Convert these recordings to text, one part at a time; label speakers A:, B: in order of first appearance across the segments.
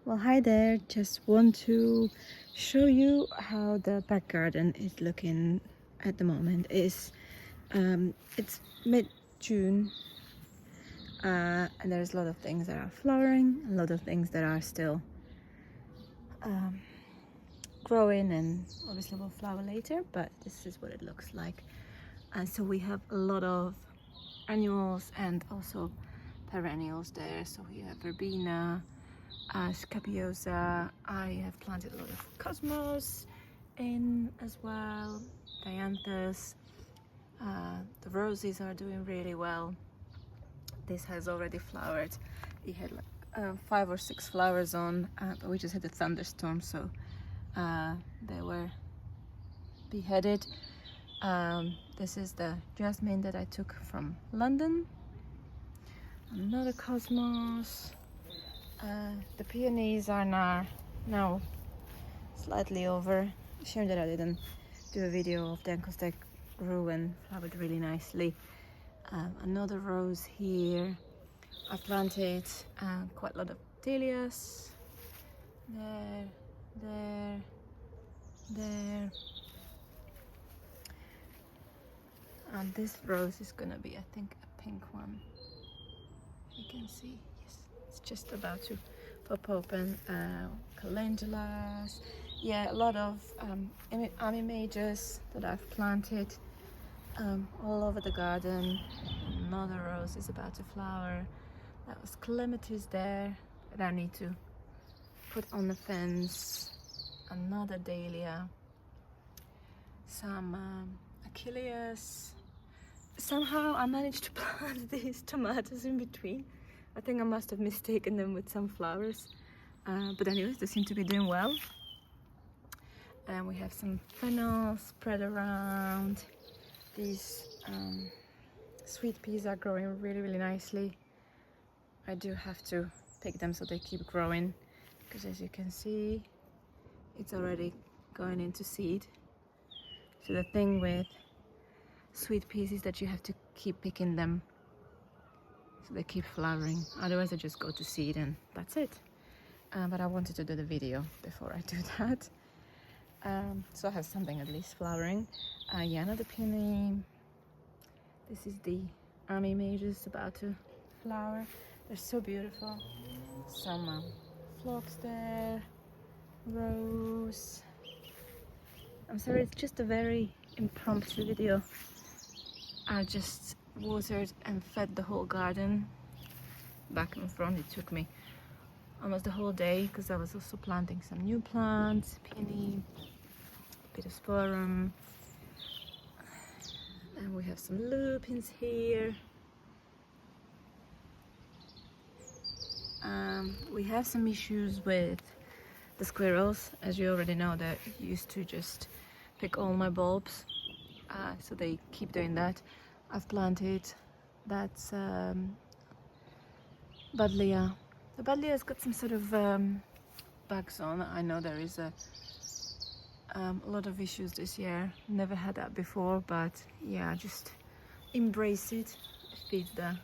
A: Well, hi there. Just want to show you how the back garden is looking at the moment. It's mid-June, and there's a lot of things that are flowering, a lot of things that are still um, growing, and obviously will flower later. But this is what it looks like. And so we have a lot of annuals and also perennials there. So we have verbena, scabiosa. I have planted a lot of cosmos in as well, dianthus. The roses are doing really well. This has already flowered. It had like 5 or 6 flowers on, but we just had a thunderstorm, so they were beheaded. This is the jasmine that I took from London. Another cosmos. The peonies are now slightly over. Shame that I didn't do a video of them because they grew and flowered really nicely. Another rose here. I planted quite a lot of dahlias. There. And this rose is gonna be, I think, a pink one. You can see, yes, it's just about to pop open. Calendulas, yeah, a lot of amimages that I've planted all over the garden. Another rose is about to flower. That was clematis there that I need to put on the fence. Another dahlia, some achilles. Somehow I managed to plant these tomatoes in between. I think I must have mistaken them with some flowers. But anyways, they seem to be doing well. And we have some fennel spread around. These sweet peas are growing really nicely. I do have to pick them so they keep growing, because as you can see, it's already going into seed. So the thing with sweet peas is that you have to keep picking them so they keep flowering, otherwise they just go to seed and that's it. But I wanted to do the video before I do that, so I have something at least flowering. Yeah, another peony. This is the amimages about to flower. They're so beautiful. Some phlox there, rose. I'm sorry, it's just a very impromptu video. I just watered and fed the whole garden back and front. It took me almost the whole day because I was also planting some new plants, peony, pittosporum, and we have some lupins here. We have some issues with the squirrels. As you already know, they used to just pick all my bulbs, so they keep doing that. I've planted that's buddleia. The buddleia's got some sort of bugs on. I know there is a lot of issues this year. Never had that before, but yeah, just embrace it. Feed the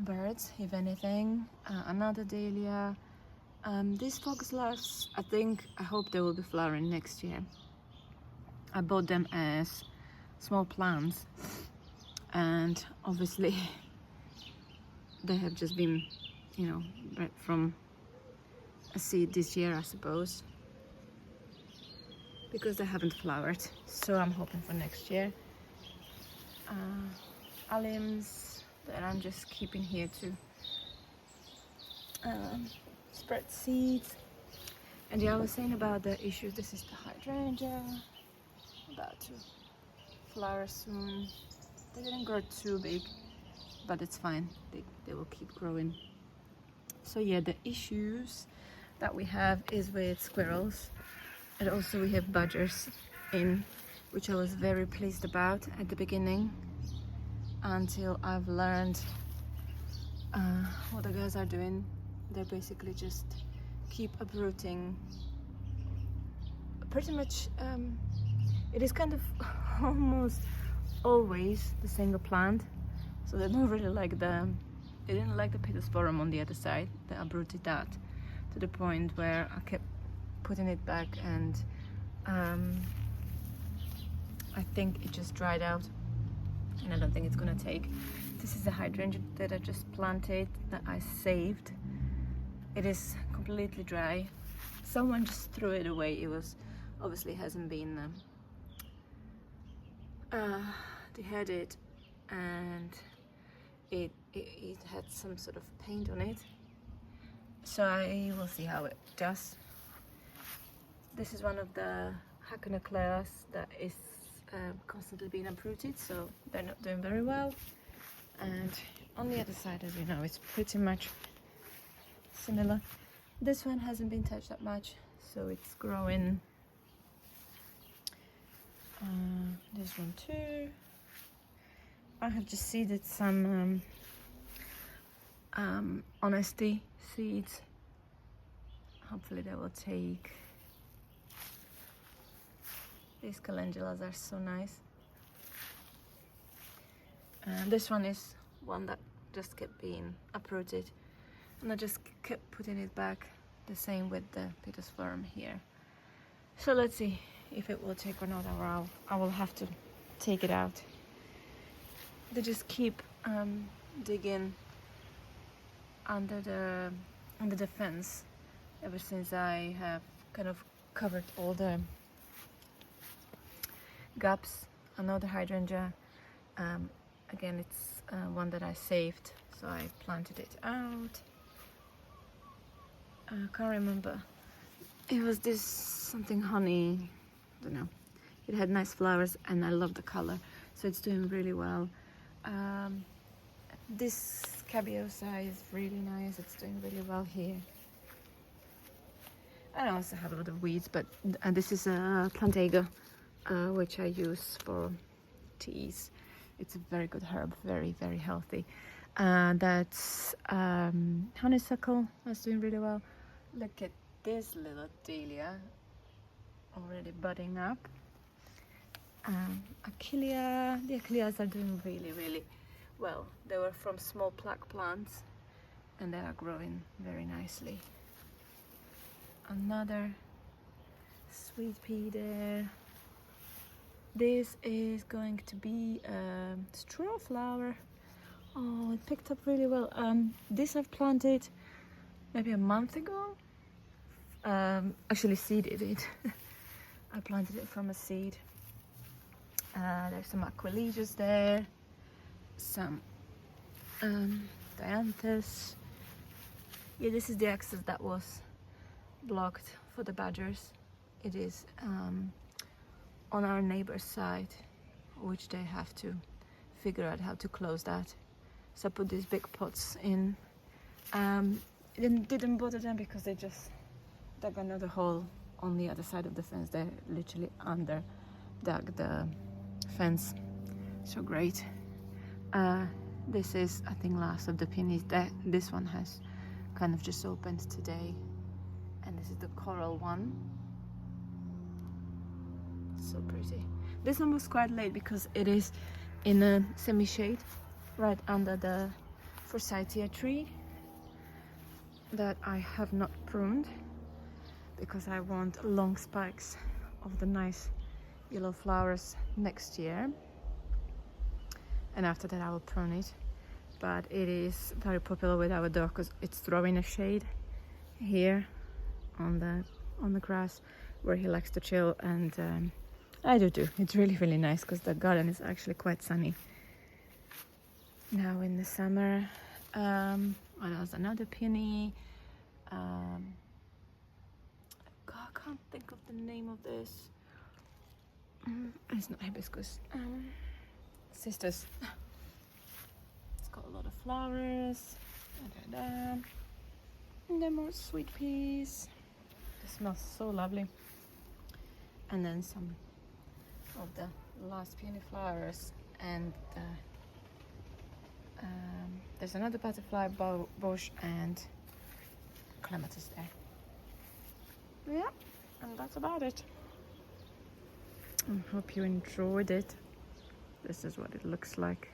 A: birds, if anything. Another dahlia. These foxgloves, I hope they will be flowering next year. I bought them as small plants, and obviously they have just been, bred from a seed this year, I suppose, because they haven't flowered. So I'm hoping for next year. Alliums that I'm just keeping here to spread seeds. And yeah, I was saying about the issue. This is the hydrangea, about to flower soon. They didn't grow too big, but it's fine. They will keep growing. So yeah, the issues that we have is with squirrels, and also we have badgers in, which I was very pleased about at the beginning, until I've learned what the guys are doing. They're basically just keep uprooting pretty much. It is kind of almost always the single plant, so they don't really like they didn't like the pittosporum on the other side. They uprooted that. to the point where I kept putting it back, and I think it just dried out, and I don't think it's gonna take. This is the hydrangea that I just planted, that I saved. It is completely dry. Someone just threw it away. It was obviously hasn't been deheaded, and it had some sort of paint on it. So I will see how it does. This is one of the Haconocleas that is constantly being uprooted, so they're not doing very well. And on the other side, as you know, it's pretty much similar. This one hasn't been touched that much, so it's growing. This one too. I have just seeded some honesty seeds. Hopefully they will take. These calendulas are so nice. This one is one that just kept being uprooted, and I just kept putting it back. The same with the Pittosporum here. So let's see if it will take or not, or I will have to take it out. They just keep digging under the fence ever since I have kind of covered all the gaps. Another hydrangea. Again, it's one that I saved, so I planted it out. I can't remember. It was this something honey, I don't know. It had nice flowers, and I love the color, so it's doing really well. This Cabiosa is really nice. It's doing really well here. I also have a lot of weeds, but this is a Plantago, which I use for teas. It's a very good herb, very, very healthy. That's honeysuckle. That's doing really well. Look at this little dahlia, already budding up. Achillea. The Achilleas are doing really, really well. They were from small plaque plants, and they are growing very nicely. Another sweet pea there. This is going to be a straw flower. Oh, it picked up really well. This I've planted maybe a month ago. Actually seeded it. I planted it from a seed. There's some Aquilegias there, some Dianthus. Yeah, this is the access that was blocked for the badgers. It is on our neighbor's side, which they have to figure out how to close that. So I put these big pots in. It didn't bother them because they just dug another hole on the other side of the fence. They literally dug the fence. So great. This is, I think, last of the peonies. This one has kind of just opened today, and this is the coral one. So pretty. This one was quite late because it is in a semi-shade right under the forsythia tree that I have not pruned because I want long spikes of the nice yellow flowers next year, and after that I will prune it. But it is very popular with our dog because it's throwing a shade here on the grass where he likes to chill, and I do too. It's really, really nice because the garden is actually quite sunny now in the summer. What else? Another peony. I can't think of the name of this. It's not hibiscus. Sisters. It's got a lot of flowers. Da, da, da. And then more sweet peas. It smells so lovely. And then some of the last peony flowers, and there's another butterfly bush and clematis there. Yeah, and that's about it. I hope you enjoyed it. This is what it looks like.